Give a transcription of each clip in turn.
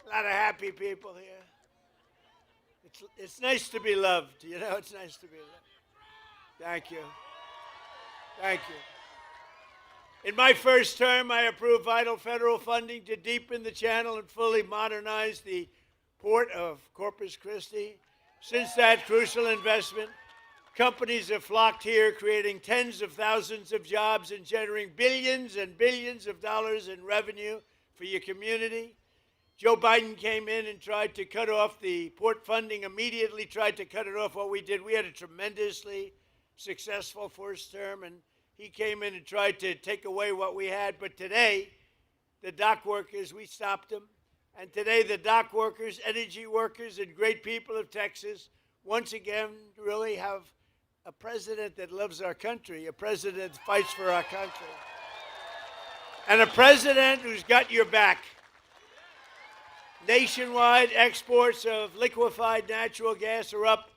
A lot of happy people here. It's nice to be loved. You know, it's nice to be loved. Thank you. Thank you. In my first term, I approved vital federal funding to deepen the channel and fully modernize the port of Corpus Christi. Since that crucial investment, companies have flocked here, creating tens of thousands of jobs and generating billions and billions of dollars in revenue for your community. Joe Biden came in and tried to cut off the port funding, immediately tried to cut it off. What we did, we had a tremendously successful first term, and he came in and tried to take away what we had. But today, the dock workers, we stopped them. And today, the dock workers, energy workers, and great people of Texas once again really have a president that loves our country, a president that fights for our country, and a president who's got your back. Nationwide exports of liquefied natural gas are up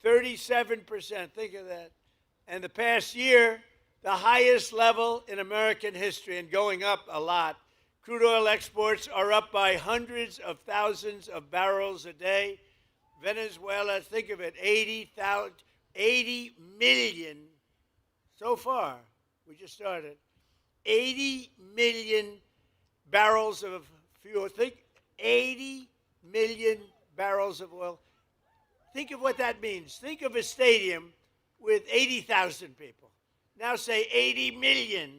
37%. Think of that. And the past year, the highest level in American history, and going up a lot. Crude oil exports are up by hundreds of thousands of barrels a day. Venezuela, think of it, 80 million so far. We just started. 80 million barrels of fuel. Think 80 million barrels of oil. Think of what that means. Think of a stadium with 80,000 people. Now say 80 million.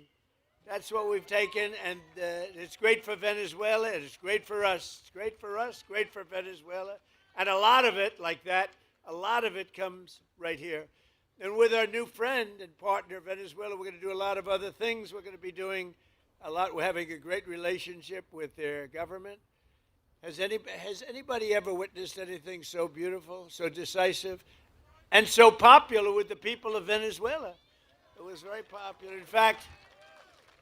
That's what we've taken, and it's great for Venezuela, and it's great for us. It's great for us, great for Venezuela. And a lot of it, like that, a lot of it comes right here. And with our new friend and partner, Venezuela, we're going to do a lot of other things. We're going to be doing a lot. We're having a great relationship with their government. Has anybody ever witnessed anything so beautiful, so decisive, and so popular with the people of Venezuela? It was very popular. In fact,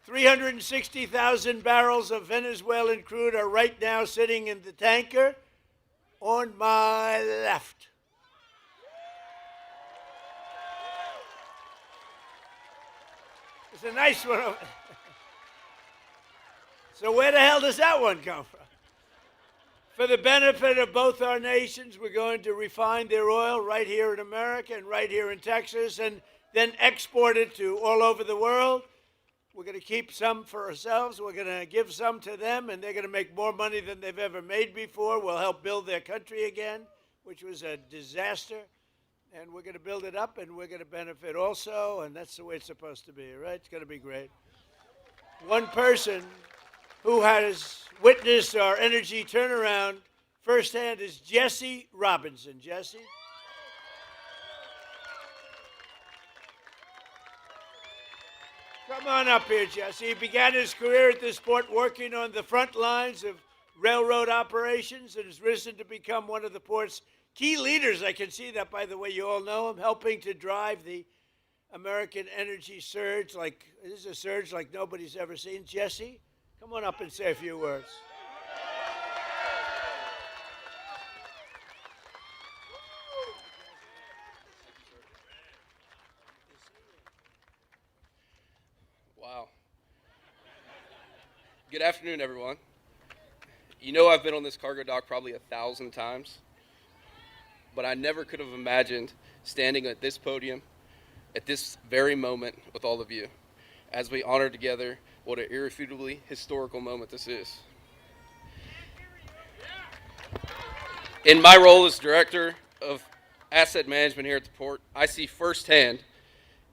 360,000 barrels of Venezuelan crude are right now sitting in the tanker on my left. It's a nice one. So where the hell does that one come from? For the benefit of both our nations, we're going to refine their oil right here in America and right here in Texas, and then export it to all over the world. We're going to keep some for ourselves. We're going to give some to them, and they're going to make more money than they've ever made before. We'll help build their country again, which was a disaster. And we're going to build it up, and we're going to benefit also, and that's the way it's supposed to be, right? It's going to be great. One person who has witnessed our energy turnaround firsthand is Jesse Robinson. Jesse? Come on up here, Jesse. He began his career at this port working on the front lines of railroad operations and has risen to become one of the port's key leaders. I can see that, by the way. You all know him, helping to drive the American energy surge. This is a surge like nobody's ever seen. Jesse, come on up and say a few words. Wow. Good afternoon, everyone. You know, I've been on this cargo dock probably 1,000 times, but I never could have imagined standing at this podium at this very moment with all of you as we honor together what an irrefutably historical moment this is. In my role as Director of Asset Management here at the port, I see firsthand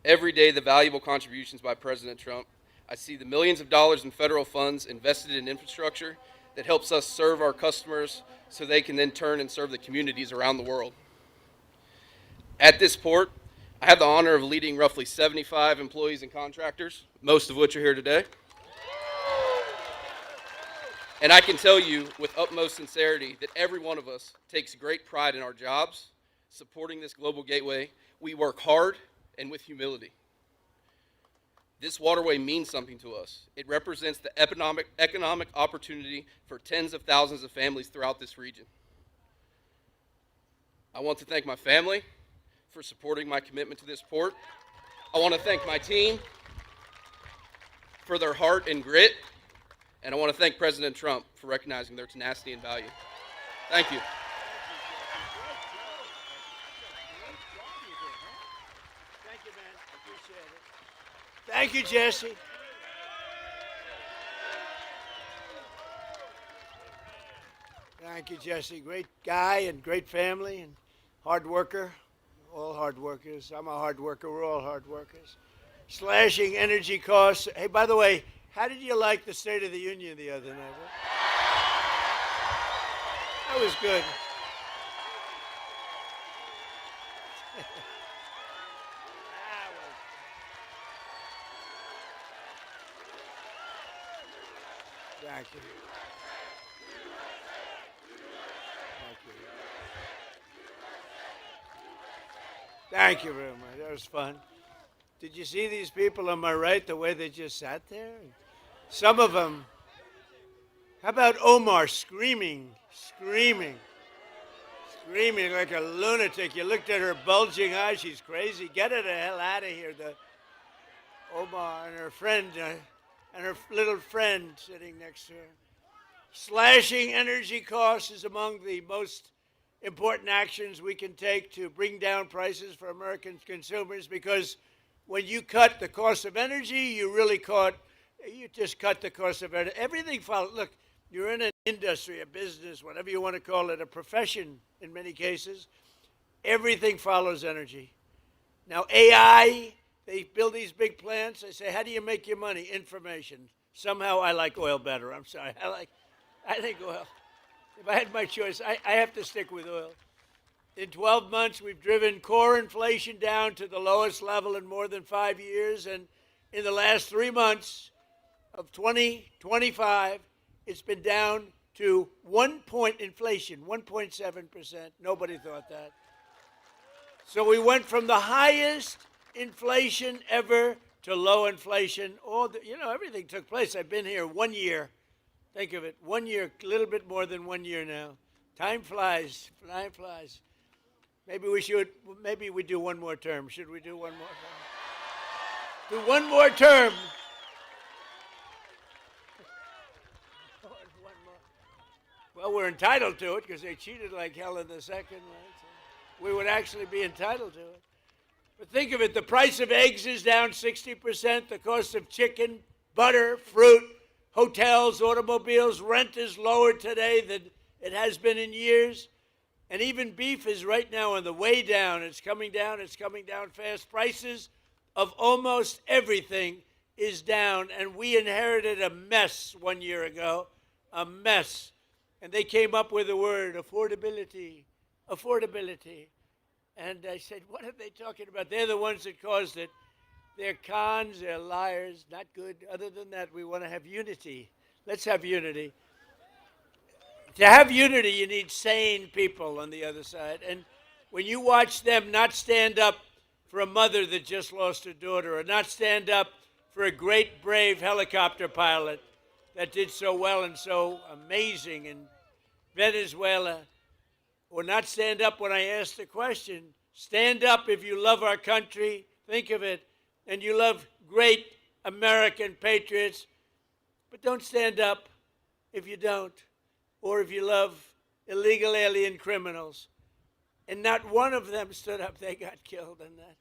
every day the valuable contributions by President Trump. I see the millions of dollars in federal funds invested in infrastructure that helps us serve our customers so they can then turn and serve the communities around the world. At this port, I have the honor of leading roughly 75 employees and contractors, most of which are here today. And I can tell you with utmost sincerity that every one of us takes great pride in our jobs, supporting this global gateway. We work hard and with humility. This waterway means something to us. It represents the economic opportunity for tens of thousands of families throughout this region. I want to thank my family for supporting my commitment to this port. I want to thank my team for their heart and grit. And I want to thank President Trump for recognizing their tenacity and value. Thank you. Thank you, man. I appreciate it. Thank you, Jesse. Thank you, Jesse. Great guy and great family and hard worker. All hard workers. I'm a hard worker. We're all hard workers. Slashing energy costs. Hey, by the way, how did you like the State of the Union the other night? That was good. Thank you. Thank you. Thank you very much. That was fun. Did you see these people on my right, the way they just sat there? Some of them. How about Omar screaming like a lunatic? You looked at her bulging eyes. She's crazy. Get her the hell out of here. Omar and her friend, and her little friend sitting next to her. Slashing energy costs is among the most important actions we can take to bring down prices for American consumers, because when you cut the cost of energy, you just cut the cost of energy. Everything follows. Look, you're in an industry, a business, whatever you want to call it, a profession in many cases. Everything follows energy. Now, AI, they build these big plants. They say, how do you make your money? Information. Somehow I like oil better. I'm sorry. I think oil. If I had my choice, I have to stick with oil. In 12 months, we've driven core inflation down to the lowest level in more than 5 years. And in the last 3 months of 2025, it's been down to 1 point inflation, 1.7%. Nobody thought that. So we went from the highest inflation ever to low inflation. Everything took place. I've been here 1 year. Think of it, 1 year, a little bit more than 1 year now. Time flies, time flies. Maybe we do one more term. Should we do one more term? Do one more term. Well, we're entitled to it because they cheated like hell in the second, right? So we would actually be entitled to it. But think of it, the price of eggs is down 60%, the cost of chicken, butter, fruit, hotels, automobiles, rent is lower today than it has been in years. And even beef is right now on the way down. It's coming down fast. Prices of almost everything is down. And we inherited a mess 1 year ago, a mess. And they came up with the word affordability. And I said, what are they talking about? They're the ones that caused it. They're cons, they're liars, not good. Other than that, we want to have unity. Let's have unity. To have unity, you need sane people on the other side. And when you watch them not stand up for a mother that just lost her daughter, or not stand up for a great, brave helicopter pilot that did so well and so amazing in Venezuela, or not stand up when I ask the question, stand up if you love our country, think of it, and you love great American patriots, but don't stand up if you don't, or if you love illegal alien criminals. And not one of them stood up. They got killed in that.